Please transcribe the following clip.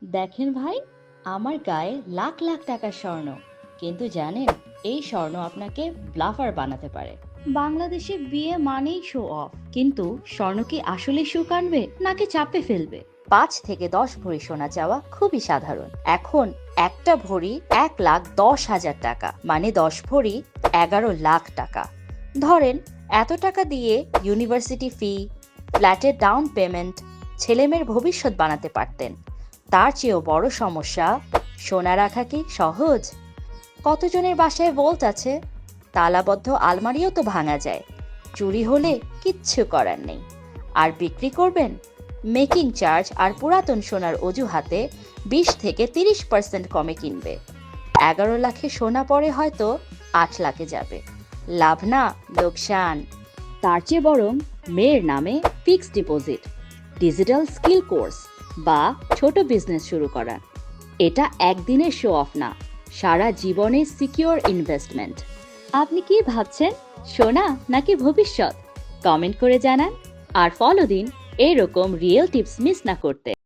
দেখেন ভাই, আমার গায়ে লাখ লাখ টাকার স্বর্ণ, কিন্তু জানেন এই স্বর্ণ আপনাকে ব্লাফার বানাতে পারে। বাংলাদেশে বিয়ে মানেই শো অফ, কিন্তু স্বর্ণ কি আসলে সুখ আনবে নাকি চাপে ফেলবে? 5 থেকে 10 ভরি সোনা চাওয়া খুবই সাধারণ। এখন একটা ভরি 1,10,000 টাকা, মানে 10 ভরি 11 লাখ টাকা। ধরেন এত টাকা দিয়ে ইউনিভার্সিটি ফি, ফ্ল্যাটের ডাউন পেমেন্ট, ছেলেমেয়ের ভবিষ্যৎ বানাতে পারতেন। তার চেয়েও বড় সমস্যা, সোনা রাখা কি সহজ? কতজনের বাসায় ভল্ট আছে, তালাবদ্ধ আলমারিও তো ভাঙা যায়। চুরি হলে কিচ্ছু করার নেই। আর বিক্রি করবেন, মেকিং চার্জ আর পুরাতন সোনার অজুহাতে 20 থেকে 30% কমে কিনবে। 11 লাখে সোনা পরে হয়তো 8 লাখে যাবে। লাভ না লোকসান? তার চেয়ে বরং মেয়ের নামে fixed deposit, digital skill course বা ছোট বিজনেস শুরু করা। এটা একদিনের শো অফ না, সারা জীবনের সিকিউর ইনভেস্টমেন্ট। আপনি কি ভাবছেন, সোনা নাকি ভবিষ্যৎ? কমেন্ট করে জানান আর ফলো দিন এরকম রিয়েল টিপস মিস না করতে।